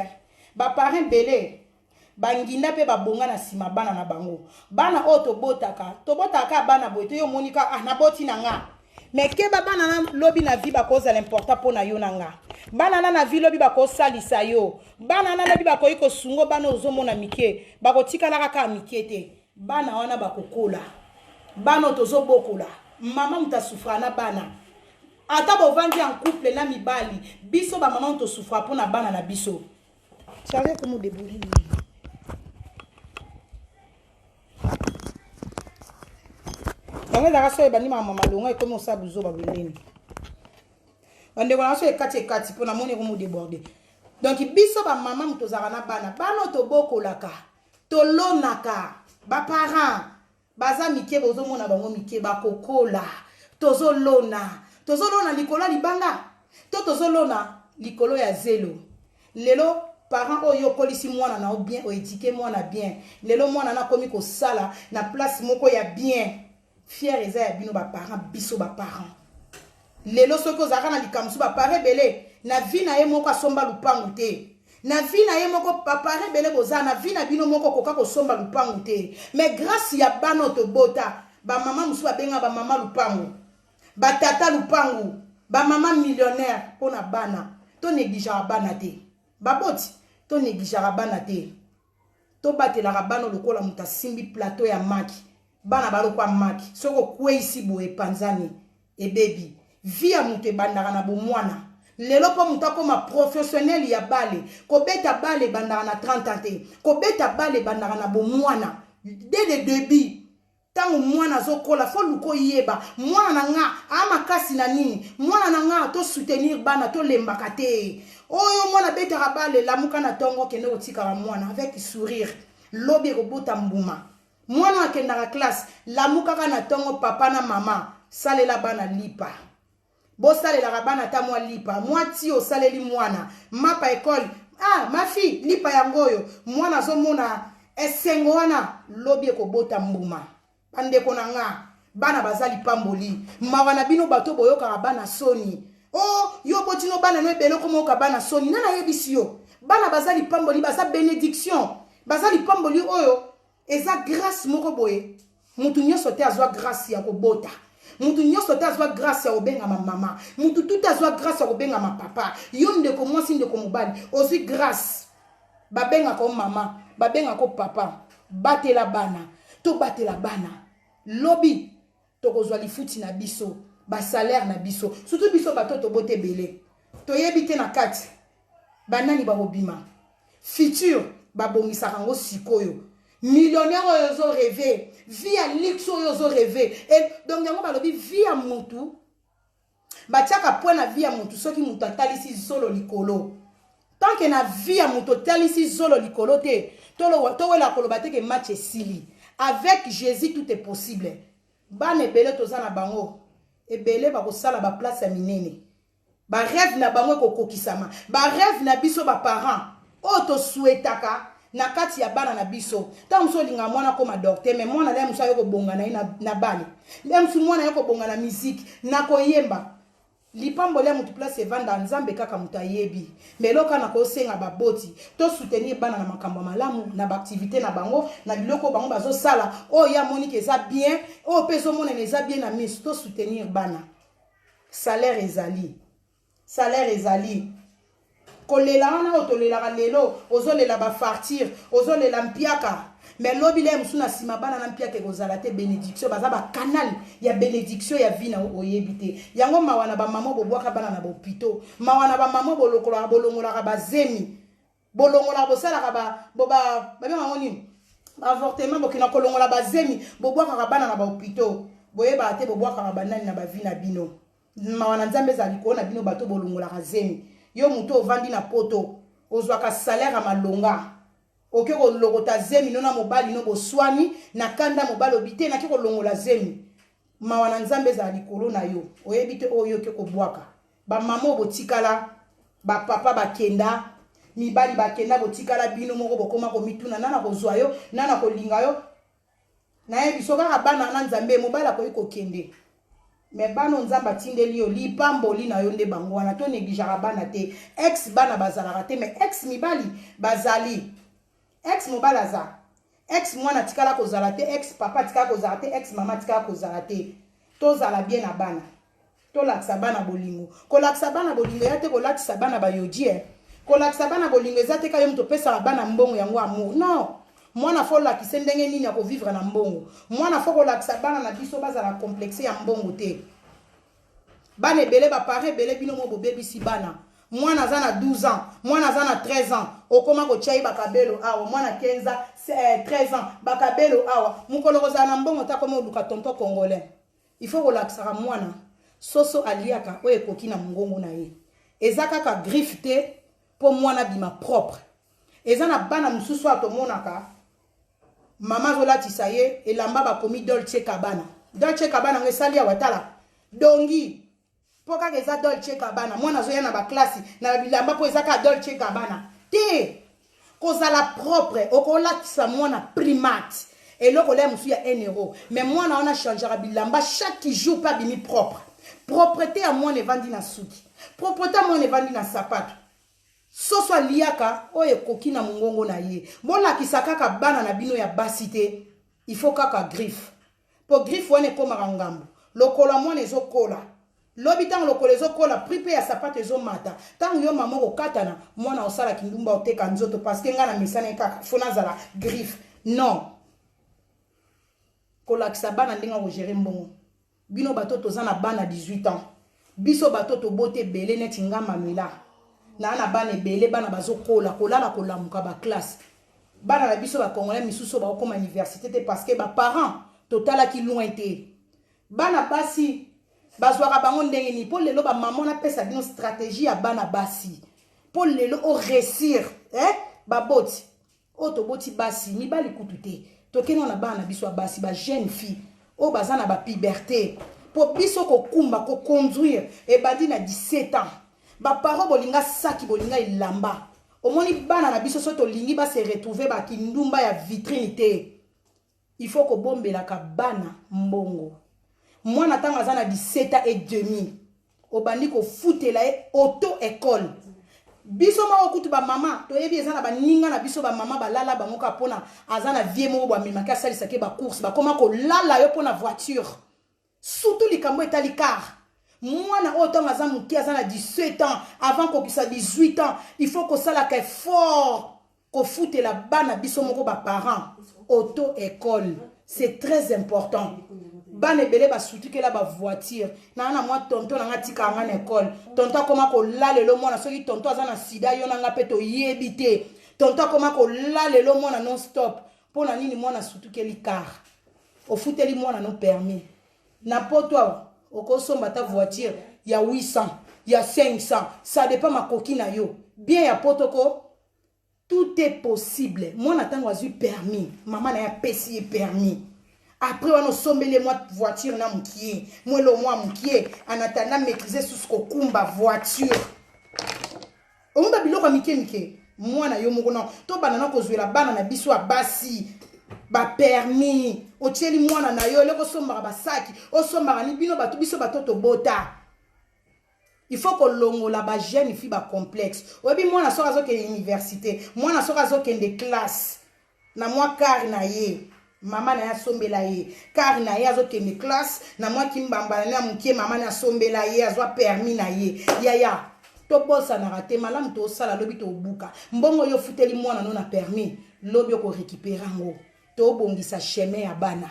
A: ba parents belé banginda pe babonga na sima bana na bango bana o tobotaka bana boye to yo monika ah na boti na nga mais ke bana na lobi na vie ba cause l'important pour na yo na nga bana na vie lobi ba ko salisa yo bana na lobi ba ko iko sungo bana ozomona mike ba ko tikala kaka mike te bana wana ba kokola bana tozobokola mama mutasufra na bana ata bovandi en couple na mibali biso ba mama to souffra pour na bana na biso charger comme debouli on est là sur bani mama malonga et comme ça buzo ba beleni on est là sur kati pour na moni comme déborder donc biso ba mama mutozaka na bana bana to bokolaka to lonaka ba parents baza mike bozo mona bango mike ba kokola tozolona likolo libanga tozolona likolo ya zelo lelo parents oyo kolisi mwana na bien o éduquer mwana bien lelo mwana na komi ko sala na place moko ya bien fier eza ya bino ba parents biso ba parents lelo soko zaka na likamsu ba parents belé na vie na ye moko asomba lupangu te na vie na ye moko parents belé boza na vie na bino moko koka ko somba lupangu te mais grâce ya bano to bota ba mama musu abenga ba mama lupangu ba tata lupangu ba mama millionnaire pona bana to négligeara bana te baboti to négligeara bana te to batela bana lokola muta simbi plateau ya maki bana balokwa maki soko kwesi boye panzani e baby via mute bandaka na bomwana lelo po mutako ma professionnel ya bale ko beta bale bandaka na 30 ans te ko beta bale bandaka na bomwana dès le début tangu mwana zokola fo luko yeba mwana nga ama kasi na nini mwana nga to soutenir bana to lembaka te oyo mwana beta bale lamuka na tongo kende otika mwana avec sourire lobi robota mbuma mwana akenda ka classe lamuka na tongo papa na mama salela bana lipa bo salela bana ta mwa lipa mwati o saleli mwana mapa école ah ma fille lipa yangoyo mwana zo mona esengo wana lobi ko bota mbuma bande kona nga bana bazali pamboli mawa na bino bato boyoka bana soni oh yo botino bana no ebelo komo ka bana soni nana yebisi yo bana bazali pamboli baza bénédiction bazali pamboli oyo eza grâce moko boye mutu nyoso te azwa grâce ya kobota mutu nyoso te azwa grâce ya obenga ma mama mutu tout azwa grâce ya obenga ma papa yo ndeko mwasi ndeko mobali ozi grâce babenga ko mama babenga ko papa batela bana to batela bana lobby tokozwa lifuti na biso ba salaire na biso surtout biso bato to bote belé to yebite na kati banani ba bobima futur ba bongisa kango sikoyo millionnaire ozo rêver vie à luxe ozo rêver et donc yango ba lobi vie à mutu ba tiaka point na vie à mutu soki mutu atalisi solo likolo tant que na vie à mutu atalisi solo likolo te to wela koloba te ke match esili avec Jésus tout est possible ba ne belé tozana bango ebele ba kosala ba place ya minene ba rêve na bango kokokisama ba rêve na biso ba parents oto souhaitaka na kati ya bana na biso ta muso linga mwana koma docteur mais mwana le muso yoko bonga na bali le muso mwana yoko bonga na musique na koyemba lipambo le mutu place evanda nzambe kaka mutu ayebi mais loka na ko senga baboti to soutenir bana na makambo malamu na ba activité na bango na biloko bango bazo sala o ya monique eza bien o peso mona eza bien na mis to soutenir bana salaire ezali kolela wana otolela lelo ozolela ba fartir ozolela mpiaka mais lobile musuna sima bana na mpiaka kozala te bénédiction baza ba canal ya bénédiction ya vie na oyebite yango mawana ba mama bobwaka bana na bopito mawana ba mama bolokola bolongola ba zemi bolongola bosala ba boba ba ngoni avortement bokina kolongola ba zemi bobwaka bana na bopito boyeba te bobwaka banani na ba vie na bino mawana nzambe za likona bino bato bolongola zemi yo muto ovandi na poto ozwaka salaire malonga oke ko logota zemi nona mobali no boswani na kanda mobali obite na kiko longola zemi mawana nzambe za likolo na yo oyebite oyo ke ko bwaka ba mama botikala ba papa bakenda mibali bakenda botikala bino moko bokoma ko mituna nana kozwa yo nana ko linga yo na yebiso kaka bana na nzambe mobali ko ikokende mais bano nzamba tindeli yo lipamboli na yo nde bango wana to négligera bana te ex bana bazalaka te mais ex mibali bazali ex mobalaza ex mwana tikala kozala te ex papa tikala kozala te ex mama tikala kozala te tozala bien na bana tolakisa bana bolingo kolakisa bana bolingo ya te kolakisa bana bayodi kolakisa bana bolingo eza te kayo mto pesa bana mbongo yango amour non mwana fo lakisa ndenge nini ya kovivre na mbongo mwana fo kolakisa bana na biso bazala complexe ya mbongo te bana ebele bapare ebele bino mo bobebisi bana mwana aza na 12 ans mwana aza na 13 ans okoma kochai bakabelo awa mwana 15 ans 13 ans bakabelo awa mukolo kozala na mbongo ta koma oluka tonto congolais il faut kolakisaka mwana soso aliaka oyo ekoki na mongongo na ye eza kaka griffe te po mwana bima propre eza na bana mosusu atomonaka mama zolatisa ye elamba bakomi Dolce Gabbana ngo esali ya watala dongi po kaka eza Dolce Gabbana mwana zoya na baklasi na bilamba po eza ka Dolce Gabbana te kozala propre okolatisa mwana primate eloko le mosu ya 1 euro mais mwana wana changera bilamba chaque jour pa bimi propre propreté ya mwana evandi na suki propreté ya mwana evandi na sapato soso liaka oye koki na mongongo na ye bolakisa kaka bana na bino ya basi te il faut kaka griffe po griffe wana ekomaka ngambo lokola mwana ezokola lobi ntango lokola ezokola pripe ya sapato ezomata ntango yo mama okatana mwana osala kindumba oteka nzoto parceke nga na mesana kaka fo nazala griffe non kolakisa bana ndenge akogere mbongo bino bato toza na bana 18 ans biso bato tobote ebele neti ngamba mila na bana ebele bana bazokola kolala kolamuka ba classe bana na biso ba congolais misusu ba okoma université te parce que ba parents totala ki loin te bana basi bazwaka bango ndenge ni po lelo ba maman na pesa bino stratégie ya bana basi po lelo o réussir baboti o toboti basi mibali kutu te tokena na bana biso basi ba jeune fille o bazana ba puberté po biso ko kumba ko conduire e bandi na 17 ans ba paro bolinga saki bolinga ilamba omoni bana na biso soto lingi ba se retrouver ba kindumba ya vitrine te il faut ko bombela ka bana mbongo mwana tanga za na 17 ans et demi obandi ko futela e auto école biso ma okutu ba mama to yebi ezana ba ninga na biso ba mama balala bango ka pona azana vie mo ba mimaka salisa ke ba course ba koma ko lala yo pona voiture surtout likambo etali car mwana oto ngaza muki azana 17 ans avant ko kisa 18 ans il faut ko sala ka fort ko futela bana biso moko ba parents auto école, c'est très important. Bana belé ba sutukela ba voiture na moi tonton na ngatika nga na école tonton koma ko lalelo mwana soki tonton aza na sida yo na nga peto yebite tonton koma ko lalelo mwana non stop pona nini mwana sutukeli car o futeli mwana no permis na poto okosomba ta voiture ya 800 ya 500 ça dépend ma coquine yo bien ya potoko tout est possible mwana tango azu permis maman na ya pesi permis. Après, on a sommé moi voiture na moukié. Moi le moi moukié. En attendant maîtriser sous ce kumba voiture. On va biloko mike. Moi na yo moko non. To banana ko zuela bana na biso abasi. Ba permis. O tieli moi na yo le ko somba ba saki. O somba ni bino ba to biso ba toto bota. Il faut que l'on la ba jeune fille ba complexe. Obi moi na so azo ke université. Moi na so azo ke de classe. Na moi car na ye. Maman na sombela ye car na ye azo kende classe na moi kimbamba na mukie maman na sombela ye azo permis na ye ya to bossa na raté malamu to sala lobi to buka mbongo yo futeli mwana no na permis lobi ko récupérer ngo to bongisa chemin ya bana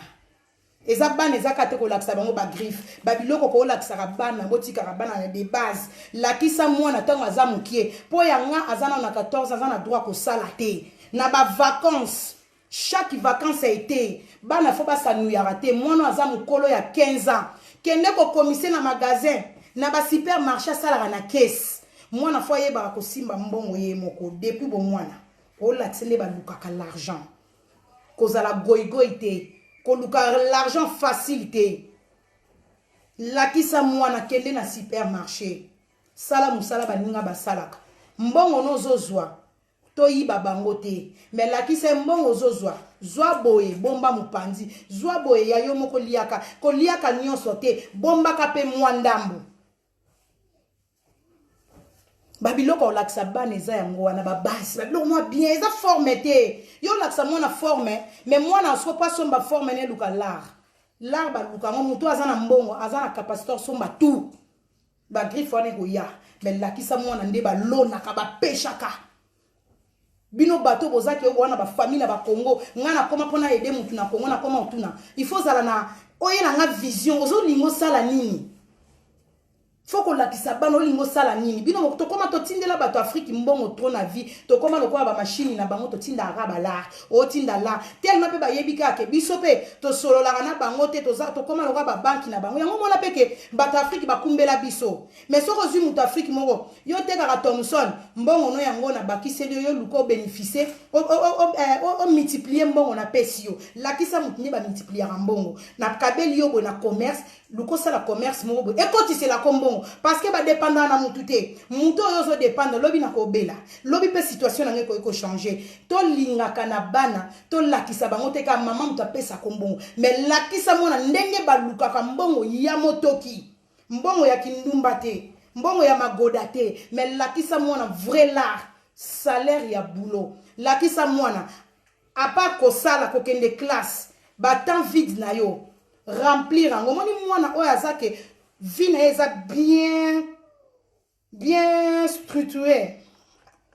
A: eza bana eza kate ko laksa bango ba griffe ba biloko ko laksa bana botika bana de base lakisa mwana tango aza mukie po yanga azana na 14 azana droit ko sala te na ba vacances. Chaque vacances a été, bana faut pas s'annuyer raté. Moi non aza mukolo ya 15 ans. Kende ko commissaire na magasin, na ba supermarché sala na caisse. Moi na foyer ba ko simba mbongo ye moko depuis bon mwana. O la tsele ba lukaka l'argent. Koza la goigoité, ko luka l'argent facilité. La kisa mwana kende na supermarché. Sala musala ba ninga ba salaka. Mbongo no zozwa. Toyiba bango te mais la ki se mbongo zozwa zwa boye bomba mupanzi zwa boye ya yo moko liaka ko liaka nyonso te bomba ka pe mwandambu babiloko laksa bana eza yango wana ba base babiloko moi bien eza forme te yo laksa mwana forme mais mwana so pas somba forme ne luka l'art ba luka ngo muto azana mbongo azana capaciteur somba tout ba griffe wana ko ya mais la ki sa mwana nde ba lona ka ba peshaka. Bino bato bozaki wana ba famille na ba Congo ngana koma pona aider mutu na Congo na koma utuna il faut zala na oyela nga vision ozo lingo sala nini faut ko lakisa bano lingo sala nini bino to koma to tindela bato Afrique mbongo trop na vie to koma lokola ba machine na bango to tinda araba la o tinda la tellement pe ba yebika ke biso pe to solola na bango te to za to koma lokola ba banki na bango yango mona peke bato Afrique ba kumbela biso mais soko zu mutu Afrique moko yo te ka Thomson mbongo no yango na bakiseli yo luko bénéficier o multiplier mbongo na pesio la kisa mutu ne ba multiplier mbongo na kabeli yo bo na commerce luko sala commerce moko e koti c'est la kombo parce que ba dépendant na mutu te mutu ozo dépendre lobi na ko bela lobi pe situation na ngeko ko changer to lingaka na bana to lakisa bango te ka maman mutu apesa kombongo mais lakisa mona ndenge baluka ka mbongo ya motoki mbongo ya kindumba te mbongo ya magoda te mais lakisa mona vrai l'art salaire ya boulot lakisa mona a part ko sala ko kende classe ba temps vide na yo remplir en moni mwana oyo azake vie na eza bien structuré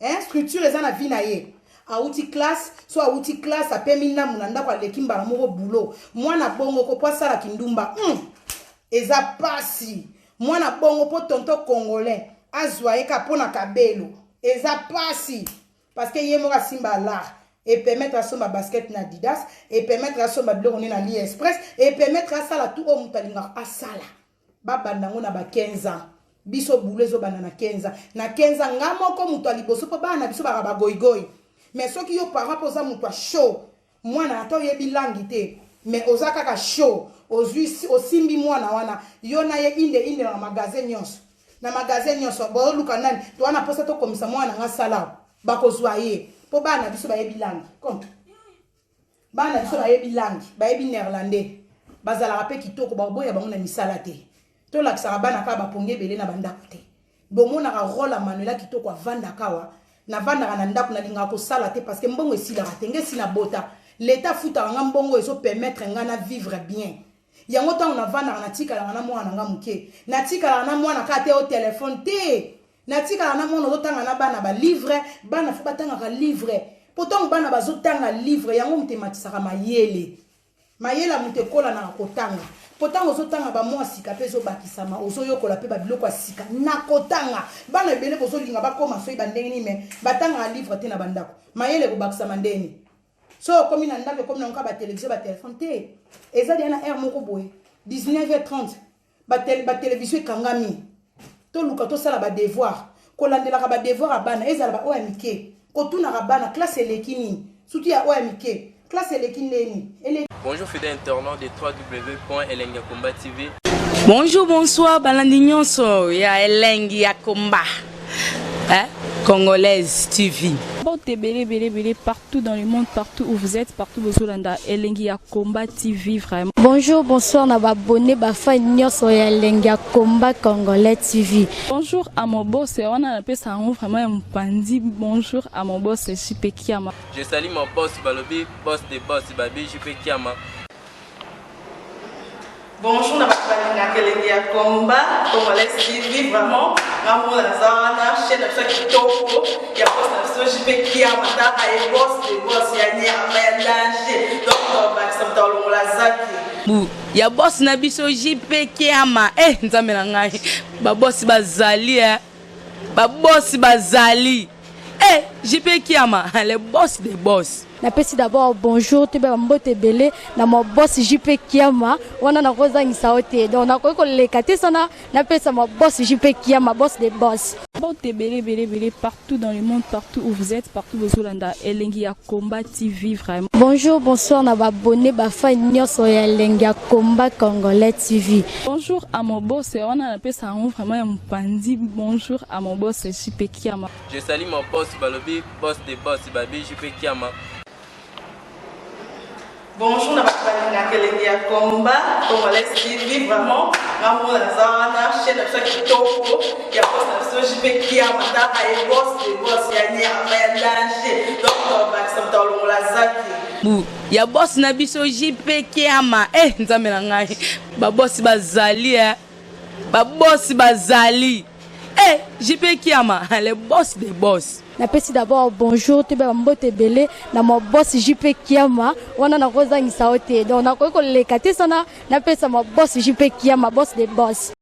A: hein structure eza na vie na ye a outil classe so a outil classe a pemina munanda kwa lekimba moko boulot mwana bongo ko posa la kindumba eza pasi mwana bongo po tonto congolais azwa eka pona kabelo eza pasi parce que yemo ka simba l'art et permettre à son basket na Adidas et permettre à son biloko na AliExpress et permettre à ça la tout au mutalinga à sala baba nango na ba 15 ans biso boulezo banana 15 ans na 15 ans ngamo ko mutu aliboso po bana biso ba goigoi mais soki yo para poza mutu a show mwana ato yebi langi te mais ozaka ka show osimbi mwana wana yo na ye inde na magasin nyonso na magasin nyonso bo luka nani to wana posa to komisa mwana nga sala ba kozwa ye po bana biso ba yebi langi comme bana biso ba yebi langi ba yebi néerlandais bazala rapé kitoko ba boya bango na misala te to la sarabana ka ba ponge belé na bandako te bomona ka rola manuela kitoko avanda kawa na vanda na ndako na linga ko sala te parce que mbongo esila ratenge sina bota l'état futa nga mbongo eso permettre nga na vivre bien yango ta on avanda na tika na mwana nga muke na tika na mwana ka te au téléphone te na tika na mwana otanga na bana ba livre bana fu batanga ka livre pourtant bana bazotanga livre yango mutematisaka mayele mayela mutekola na kotanga pourtant ozotanga ba mwa sika pe zobakisama ozoyokola pe ba biloko asika na kotanga bana ebele bozolinga bakoma so ibandenge ni me batanga livre te na bandako mayele kobakisama ndeni so komi na ndako komi na ba télévision ba téléphone te eza dia na air moko boye 19h30 ba télévision kangami to luka to sala ba devoir kolandela ka ba devoir abana ezala ba oya mike kotuna ka bana classe elekini surtout ya oya mike classe elekini neni.
B: Bonjour fidèles internautes de www.elengiakomba TV.
C: Bonjour, bonsoir, balandi nyonso ya Elengi ya Komba. Congolaise TV.
D: Belé, partout dans le monde, partout où vous êtes, partout où vous êtes, Elengi ya Komba TV, vraiment.
E: Bonjour, bonsoir, na abonné bafa nyonso ya Elengi ya Komba Congolais TV.
D: Bonjour à mon boss, on a appelé ça vraiment un pandi. Bonjour à mon boss, JP Kiama.
B: Je salue mon boss Balobi, boss des boss Babi, JP Kiama.
F: Bonjour, na Elengi ya Komba Congolais TV, vraiment. Maman Lazana, chaîne de chaque topo, il y a pas de JP Kiama, et boss des boss, il y a un danger. Donc, on va s'entendre la zaki.
C: Ya boss na biso JP Kiama nzambe na ngai ba boss bazali ba boss bazali JP Kiama le boss des boss.
E: Napesi d'abord bonjour te ba mbote belé na mo boss JP Kiama wana na kozangisa ote donc na ko lekate sana napesa mo boss JP Kiama boss des boss.
D: Belé, partout dans le monde, partout où vous êtes, partout où vous êtes, Elengi ya Komba TV, vraiment.
E: Bonjour, bonsoir, na abonné bafa nyonso ya Elengi ya Komba Congolais TV.
D: Bonjour à mon boss, on a appelé ça vraiment un pandi. Bonjour à mon boss, JP Kiama.
B: Je salue mon boss Balobi, boss des boss Babi, JP Kiama.
F: Bonjour, na Elengi ya Komba Congolais TV, vraiment. Maman Lazana, chaîne de chaque topo, il y a pas de JP Kiama, et boss des boss, il y a un danger. Donc, on va s'entendre la zaki.
C: Ya boss na biso JP Kiama nzambe na ngai ba boss bazali ba boss bazali JP Kiama le boss des boss.
E: Napesi d'abord bonjour te ba mbote belé na mo boss JP Kiama wana na kozangisa ote donc na ko lekate sana napesa mo boss JP Kiama boss des boss.